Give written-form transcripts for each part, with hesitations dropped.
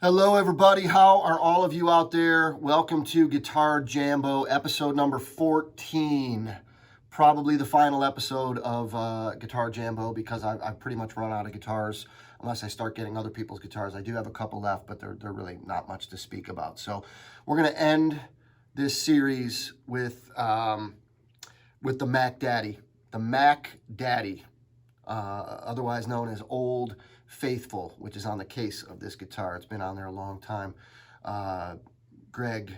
Hello, everybody. How are all of you out there? Welcome to Guitar Jambo, episode number 14. Probably the final episode of Guitar Jambo because I've pretty much run out of guitars unless I start getting other people's guitars. I do have a couple left, but they're really not much to speak about. So we're going to end this series with the Mac Daddy. The Mac Daddy, otherwise known as Old Faithful, which is on the case of this guitar. It's been on there a long time. Greg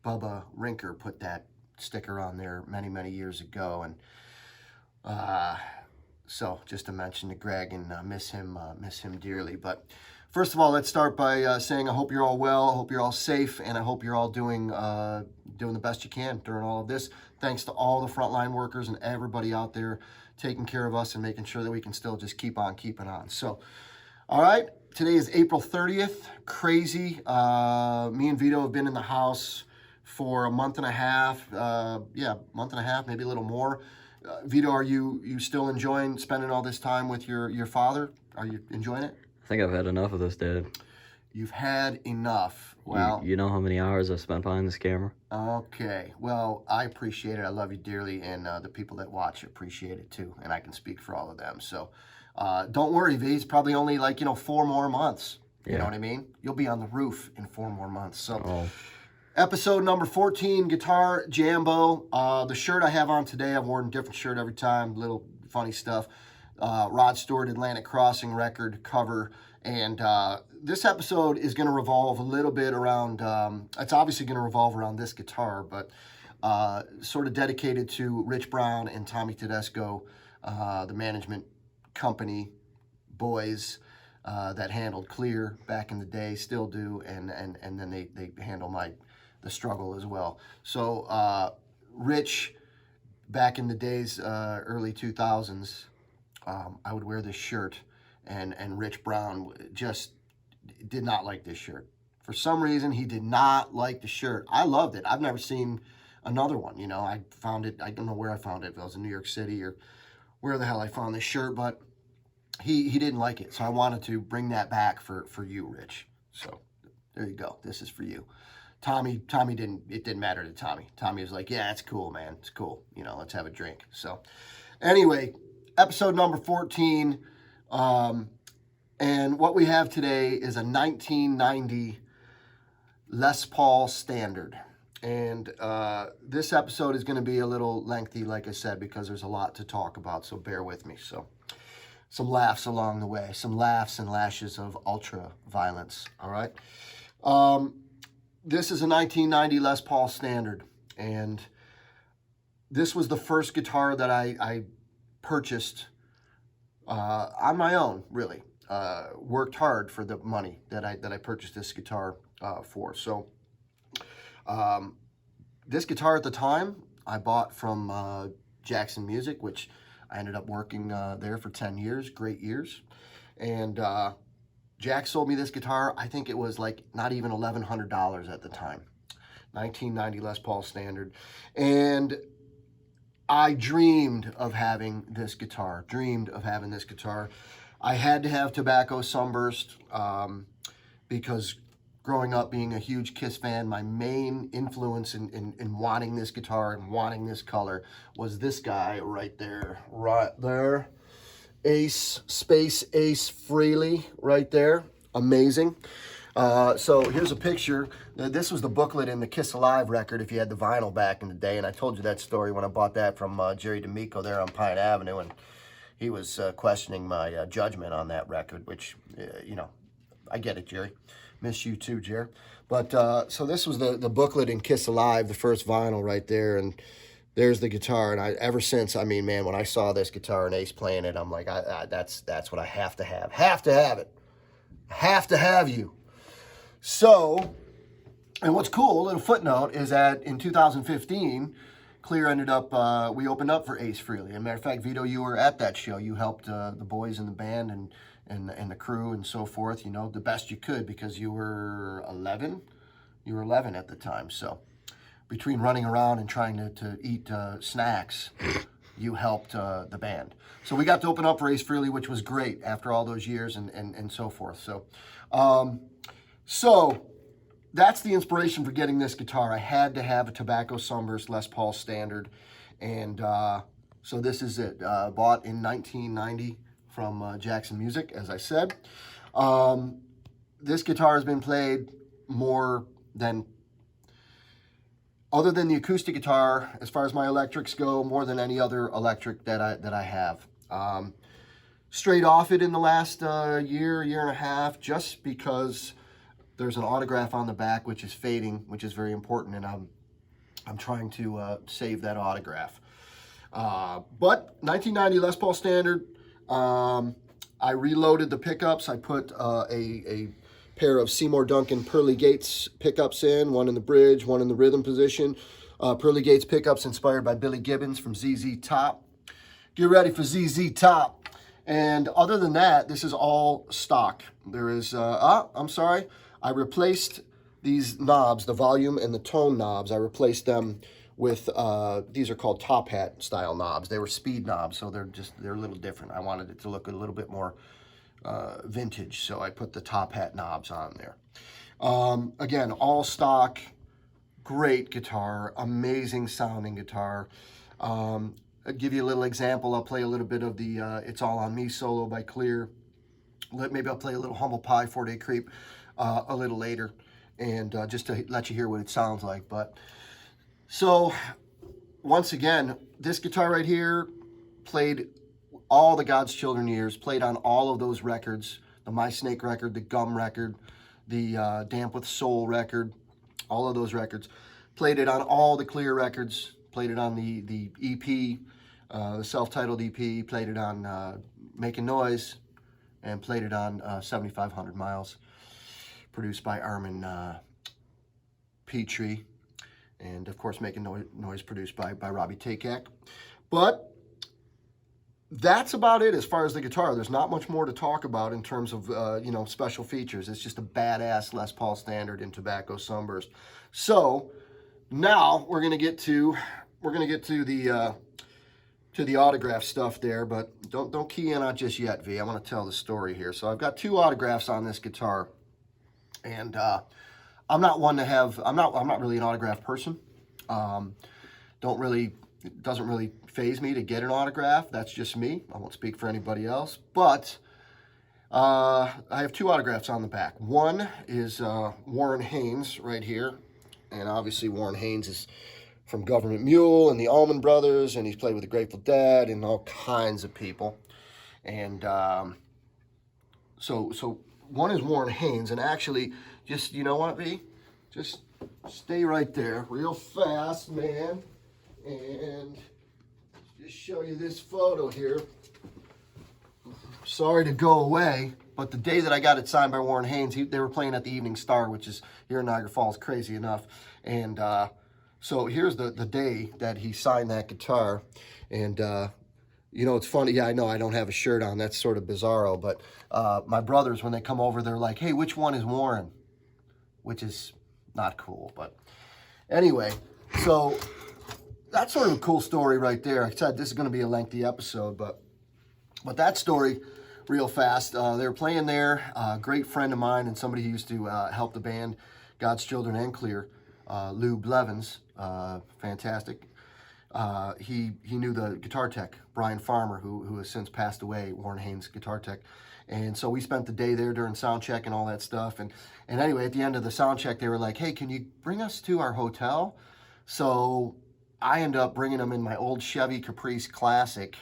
Bubba Rinker put that sticker on there many years ago, and so just to mention to Greg and miss him dearly. But first of all, let's start by saying I hope you're all well, I hope you're all safe, and I hope you're all doing the best you can during all of this. Thanks to all the frontline workers and everybody out there taking care of us and making sure that we can still just keep on keeping on. So all right, today is April 30th. Crazy. Me and Vito have been in the house for a month and a half. Month and a half, maybe a little more. Vito, are you still enjoying spending all this time with your father? Are you enjoying it? I think I've had enough of this, Dad. You've had enough. Well, you know how many hours I've spent behind this camera? Okay. Well, I appreciate it. I love you dearly, and the people that watch appreciate it too, and I can speak for all of them. So don't worry, V. It's probably only 4 more months. You know what I mean? You'll be on the roof in 4 more months. So episode number 14, Guitar Jambo. The shirt I have on today, I've worn a different shirt every time. Little funny stuff. Rod Stewart Atlantic Crossing record cover. And this episode is going to revolve a little bit around, it's obviously going to revolve around this guitar, but sort of dedicated to Rich Brown and Tommy Tedesco, the management company boys that handled Clear back in the day, still do, and then they handle the struggle as well. So Rich, back in the days, early 2000s, I would wear this shirt, and Rich Brown just did not like this shirt. For some reason, he did not like the shirt. I loved it. I've never seen another one. I found it, I don't know where I found it, if it was in New York City or where the hell I found this shirt, but he didn't like it. So I wanted to bring that back for you, Rich. So there you go. This is for you. Tommy it didn't matter to Tommy. Tommy was like, yeah, it's cool, man. It's cool. Let's have a drink. So anyway, episode number 14. And what we have today is a 1990 Les Paul Standard. And this episode is going to be a little lengthy, like I said, because there's a lot to talk about, so bear with me. So some laughs along the way, some laughs and lashes of ultra violence, all right? This is a 1990 Les Paul Standard, and this was the first guitar that I purchased on my own, really. Worked hard for the money that I purchased this guitar for. So this guitar at the time I bought from Jackson Music, which I ended up working there for 10 years, great years. And Jack sold me this guitar. I think it was not even $1,100 at the time. 1990 Les Paul Standard. And I dreamed of having this guitar, I had to have Tobacco Sunburst because growing up being a huge Kiss fan, my main influence in wanting this guitar and wanting this color was this guy right there. Ace Frehley right there. Amazing. So here's a picture. This was the booklet in the Kiss Alive record if you had the vinyl back in the day, and I told you that story when I bought that from Jerry D'Amico there on Pine Avenue, and he was questioning my judgment on that record, which, I get it, Jerry. Miss you too, Jerry. But so this was the booklet in Kiss Alive, the first vinyl right there, and there's the guitar. And ever since, man, when I saw this guitar and Ace playing it, I'm like, that's what I have to have. Have to have it. Have to have you. So, and what's cool, a little footnote, is that in 2015, Clear ended up, we opened up for Ace Frehley. As a matter of fact, Vito, you were at that show. You helped the boys in the band and the crew and so forth, the best you could because you were 11. You were 11 at the time. So between running around and trying to eat snacks, you helped the band. So we got to open up for Ace Frehley, which was great after all those years and so forth. So So that's the inspiration for getting this guitar. I had to have a Tobacco Sunburst Les Paul Standard, and so this is it. Bought in 1990 from Jackson Music, as I said. This guitar has been played more than, other than the acoustic guitar, as far as my electrics go, more than any other electric that I have. Straight off it in the last year and a half, just because there's an autograph on the back which is fading, which is very important, and I'm trying to save that autograph. But 1990 Les Paul Standard. I reloaded the pickups. I put a pair of Seymour Duncan Pearly Gates pickups in, one in the bridge, one in the rhythm position. Pearly Gates pickups inspired by Billy Gibbons from ZZ Top. Get ready for ZZ Top. And other than that, this is all stock. There is, I'm sorry, I replaced these knobs, the volume and the tone knobs. I replaced them with, these are called top hat style knobs. They were speed knobs, so they're a little different. I wanted it to look a little bit more vintage, so I put the top hat knobs on there. Again, all stock, great guitar, amazing sounding guitar. I'll give you a little example. I'll play a little bit of the It's All On Me solo by Clear. Maybe I'll play a little Humble Pie 4-Day Creep a little later, and just to let you hear what it sounds like. But so once again, this guitar right here played all the God's Children years, played on all of those records, the My Snake record, the Gum record, the Damp with Soul record, all of those records. Played it on all the Clear records, played it on the EP, the self-titled EP, played it on Making Noise, and played it on 7,500 Miles, produced by Armin Petrie, and of course Making Noise produced by Robbie Takak. But that's about it as far as the guitar. There's not much more to talk about in terms of special features. It's just a badass Les Paul Standard in Tobacco Sunburst. So now we're gonna get to the autograph stuff there, but don't key in on just yet, V. I want to tell the story here. So I've got 2 autographs on this guitar, and I'm not one to have. I'm not really an autograph person. It doesn't really faze me to get an autograph. That's just me. I won't speak for anybody else. But I have 2 autographs on the back. One is Warren Haynes right here, and obviously Warren Haynes is from Government Mule and the Allman Brothers, and he's played with the Grateful Dead and all kinds of people. And so one is Warren Haynes, and actually, just, you know what, V? Just stay right there real fast, man, and just show you this photo here. Sorry to go away, but the day that I got it signed by Warren Haynes, they were playing at the Evening Star, which is here in Niagara Falls, crazy enough. And so here's the day that he signed that guitar. And, it's funny. Yeah, I know I don't have a shirt on. That's sort of bizarro. But my brothers, when they come over, they're like, hey, which one is Warren? Which is not cool. But anyway, so that's sort of a cool story right there. Like I said, this is going to be a lengthy episode. But that story, real fast, they were playing there. A great friend of mine and somebody who used to help the band, God's Children and Clear, Lou Blevins, fantastic. He knew the guitar tech, Brian Farmer, who has since passed away, Warren Haynes guitar tech. And so we spent the day there during sound check and all that stuff. And anyway, at the end of the sound check, they were like, hey, can you bring us to our hotel? So I ended up bringing them in my old Chevy Caprice Classic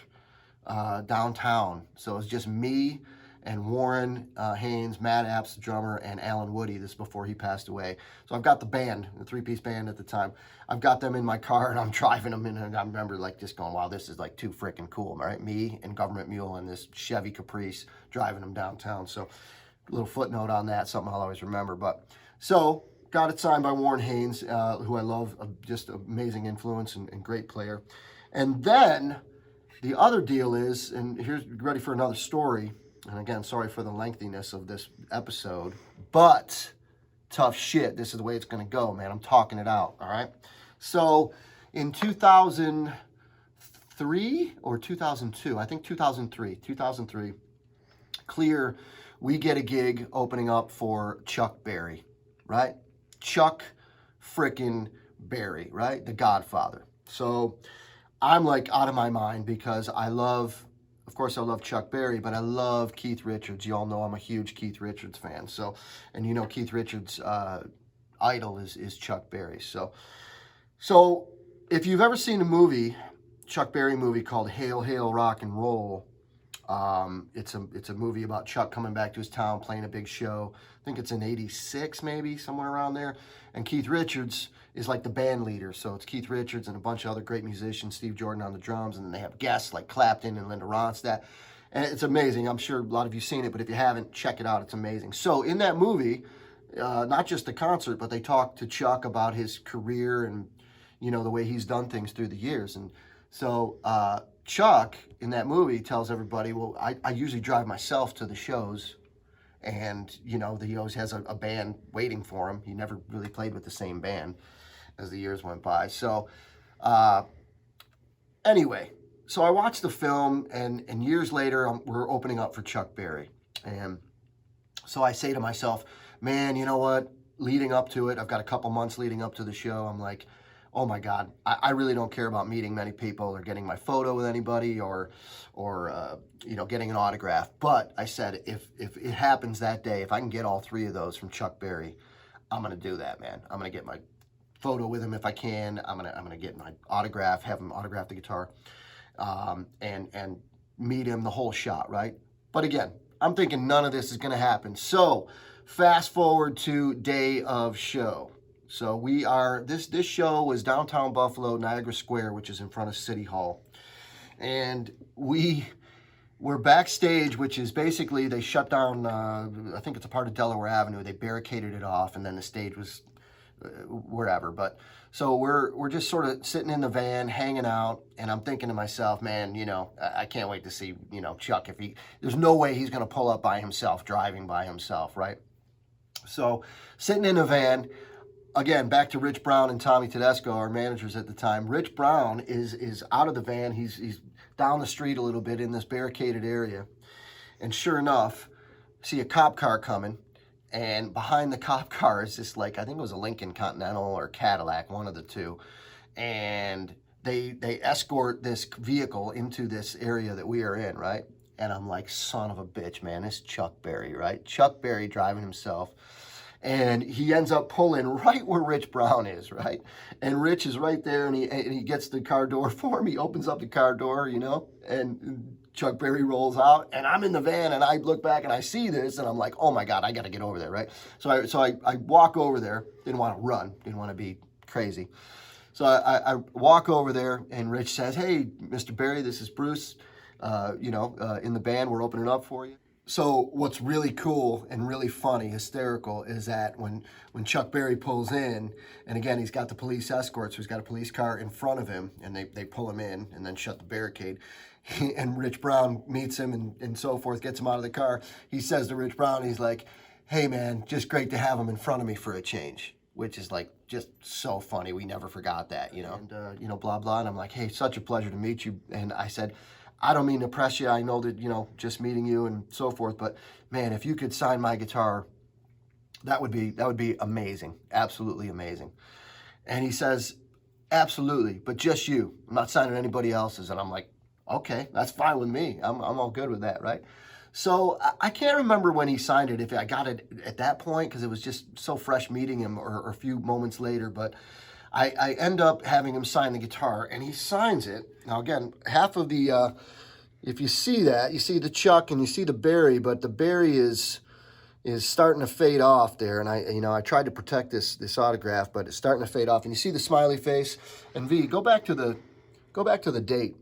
downtown. So it was just me and Warren Haynes, Matt Apps, the drummer, and Alan Woody. This is before he passed away. So I've got the band, the 3-piece band at the time. I've got them in my car, and I'm driving them in, and I remember just going, wow, this is too freaking cool, right? Me and Government Mule and this Chevy Caprice driving them downtown. So a little footnote on that, something I'll always remember. But so got it signed by Warren Haynes, who I love, just amazing influence and great player. And then the other deal is, and here's, ready for another story. And again, sorry for the lengthiness of this episode, but tough shit. This is the way it's going to go, man. I'm talking it out, all right? So in 2003 or 2002, I think 2003, Clear we get a gig opening up for Chuck Berry, right? Chuck frickin' Berry, right? The Godfather. So I'm like out of my mind because of course, I love Chuck Berry, but I love Keith Richards. You all know I'm a huge Keith Richards fan. So, and you know Keith Richards' idol is Chuck Berry. So if you've ever seen a movie, Chuck Berry movie called Hail, Hail, Rock and Roll, it's a movie about Chuck coming back to his town, playing a big show. I think it's in '86, maybe, somewhere around there. And Keith Richards is like the band leader. So it's Keith Richards and a bunch of other great musicians, Steve Jordan on the drums, and then they have guests like Clapton and Linda Ronstadt. And it's amazing. I'm sure a lot of you have seen it, but if you haven't, check it out. It's amazing. So in that movie, not just the concert, but they talk to Chuck about his career and, you know, the way he's done things through the years. And so Chuck in that movie tells everybody, well, I usually drive myself to the shows, and you know he always has a band waiting for him. He never really played with the same band as the years went by. So anyway, so I watched the film, and years later we're opening up for Chuck Berry, and so I say to myself, man, you know what, leading up to it, I've got a couple months leading up to the show, I'm like, oh my God, I really don't care about meeting many people or getting my photo with anybody or you know, getting an autograph. But I said, if it happens that day, if I can get all three of those from Chuck Berry, I'm gonna do that, man. I'm gonna get my photo with him if I can. I'm gonna get my autograph, have him autograph the guitar, and meet him, the whole shot, right? But again, I'm thinking none of this is gonna happen. So fast forward to day of show. So we are, this show was downtown Buffalo, Niagara Square, which is in front of City Hall. And we're backstage, which is basically, they shut down, I think it's a part of Delaware Avenue. They barricaded it off, and then the stage was wherever. But so we're just sort of sitting in the van, hanging out, and I'm thinking to myself, man, you know, I can't wait to see, you know, Chuck. There's no way he's going to pull up by himself, driving by himself, right? So sitting in the van, again, back to Rich Brown and Tommy Tedesco, our managers at the time. Rich Brown is out of the van. He's down the street a little bit in this barricaded area. And sure enough, see a cop car coming. And behind the cop car is this, like, I think it was a Lincoln Continental or Cadillac, one of the two. And they escort this vehicle into this area that we are in, right? And I'm like, son of a bitch, man, it's Chuck Berry, right? Chuck Berry driving himself. And he ends up pulling right where Rich Brown is, right? And Rich is right there, and he gets the car door for him. He opens up the car door, you know, and Chuck Berry rolls out. And I'm in the van, and I look back, and I see this, and I'm like, oh, my God, I got to get over there, right? So I walk over there. Didn't want to run. Didn't want to be crazy. So I walk over there, and Rich says, hey, Mr. Berry, this is Bruce. You know, in the band, we're opening up for you. So what's really cool and really funny, hysterical, is that when Chuck Berry pulls in, and again, he's got the police escort, so he's got a police car in front of him, and they pull him in and then shut the barricade. And Rich Brown meets him and so forth, gets him out of the car. He says to Rich Brown, he's like, hey, man, just great to have him in front of me for a change, which is like just so funny. We never forgot that, you know, and, you know, blah, blah. And I'm like, hey, such a pleasure to meet you. And I said, I don't mean to press you. I know that, you know, just meeting you and so forth, but man, if you could sign my guitar, that would be amazing. Absolutely amazing. And he says, absolutely, but just you. I'm not signing anybody else's. And I'm like, okay, that's fine with me. I'm all good with that, right? So I can't remember when he signed it, if I got it at that point, because it was just so fresh meeting him, or a few moments later, but I end up having him sign the guitar, and he signs it. Now, again, half of the, if you see that, you see the Chuck and you see the Berry, but the Berry is starting to fade off there. And I tried to protect this autograph, but it's starting to fade off. And you see the smiley face. And V, go back to the date.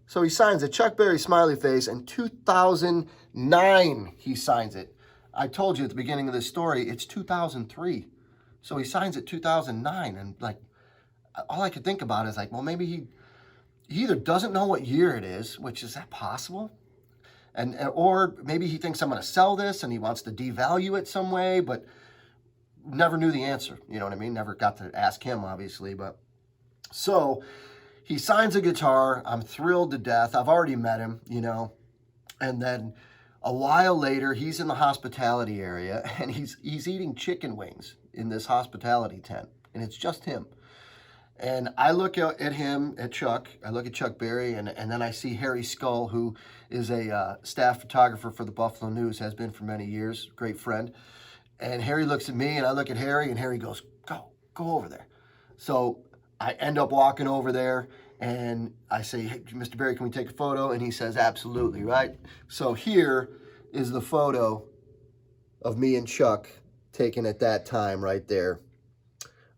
So he signs a Chuck Berry smiley face, and 2009 he signs it. I told you at the beginning of this story, it's 2003. So he signs it 2009, and like, all I could think about is like, well, maybe he either doesn't know what year it is, which is that possible? Or maybe he thinks I'm going to sell this and he wants to devalue it some way, but never knew the answer. You know what I mean? Never got to ask him, obviously. But so he signs a guitar. I'm thrilled to death. I've already met him, you know. And then A while later, he's in the hospitality area, and he's eating chicken wings in this hospitality tent, and it's just him. And I look at him, at Chuck. I look at Chuck Berry, and then I see Harry Skull, who is a staff photographer for the Buffalo News, has been for many years, great friend. And Harry looks at me, and I look at Harry, and Harry goes, go over there. So I end up walking over there, and I say, hey, Mr. Berry, can we take a photo? And he says, absolutely, right? So here is the photo of me and Chuck taken at that time right there.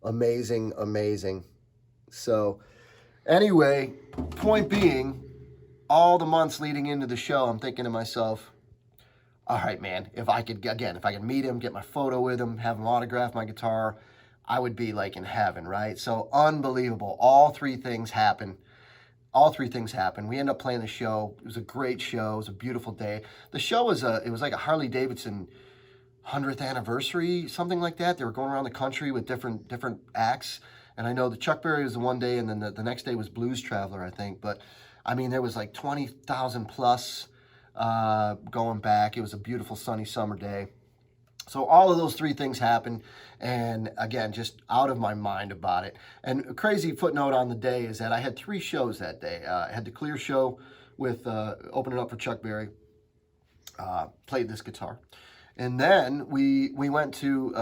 Amazing, amazing. So anyway, point being, all the months leading into the show, I'm thinking to myself, all right, man, if I could meet him, get my photo with him, have him autograph my guitar, I would be like in heaven, right? So unbelievable. All three things happened. We ended up playing the show. It was a great show. It was a beautiful day. The show was it was like a Harley Davidson 100th anniversary, something like that. They were going around the country with different acts. And I know the Chuck Berry was the one day, and then the next day was Blues Traveler, I think. But I mean, there was like 20,000 plus going back. It was a beautiful sunny summer day. So all of those three things happened, and again, just out of my mind about it. And a crazy footnote on the day is that I had 3 shows that day. I had the Clear show with opening up for Chuck Berry, played this guitar. And then we went to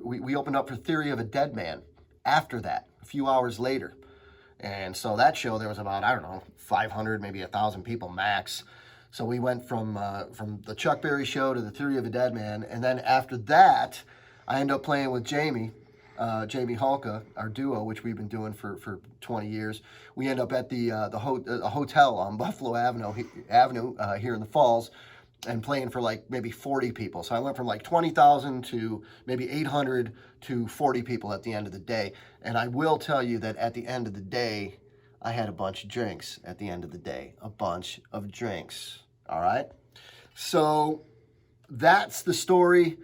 we opened up for Theory of a Dead Man after that, a few hours later. And so that show, there was about, I don't know, 500, maybe 1,000 people max. So we went from the Chuck Berry show to the Theory of a Dead Man, and then after that, I ended up playing with Jamie Halka, our duo, which we've been doing for 20 years. We end up at the hotel on Buffalo Avenue here in the Falls, and playing for like maybe 40 people. So I went from like 20,000 to maybe 800 to 40 people at the end of the day. And I will tell you that at the end of the day, I had a bunch of drinks at the end of the day. A bunch of drinks. All right? So that's the story.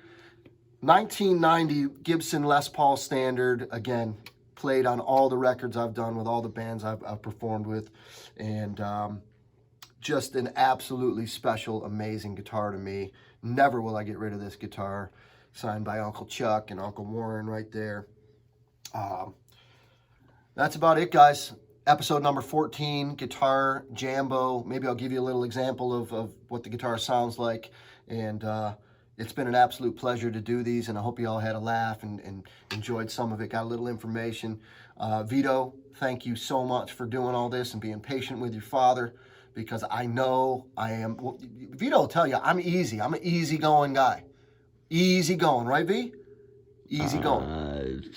1990 Gibson Les Paul Standard. Again, played on all the records I've done with all the bands I've performed with. And just an absolutely special, amazing guitar to me. Never will I get rid of this guitar. Signed by Uncle Chuck and Uncle Warren right there. That's about it, guys. Episode number 14, Guitar Jambo. Maybe I'll give you a little example of what the guitar sounds like. And it's been an absolute pleasure to do these, and I hope you all had a laugh and enjoyed some of it, got a little information. Vito, thank you so much for doing all this and being patient with your father, because I know I am. Well, Vito will tell you, I'm easy. I'm an easygoing guy. Easygoing, right, V? Easygoing.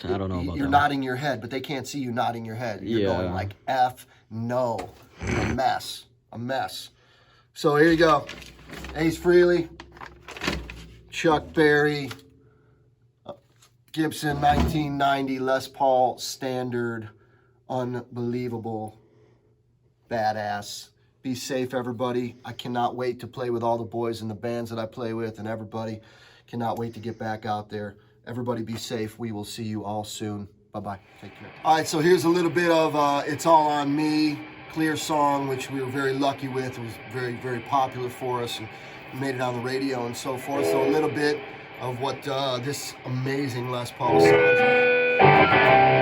I don't know about You're that. nodding your head, but they can't see you nodding your head. You're going like, F, no. A mess. A mess. So here you go. Ace Frehley, Chuck Berry, Gibson 1990 Les Paul Standard. Unbelievable. Badass. Be safe, everybody. I cannot wait to play with all the boys and the bands that I play with, and everybody. Cannot wait to get back out there. Everybody be safe. We will see you all soon. Bye-bye. Take care. All right, so here's a little bit of It's All On Me, Clear song, which we were very lucky with. It was very, very popular for us, and made it on the radio and so forth. So a little bit of what this amazing Les Paul sounds like.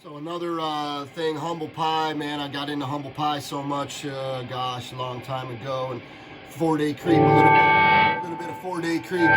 So another thing, humble pie, man. I got into humble pie so much, gosh, a long time ago, and 4 Day Creep a little little bit of 4-day creep.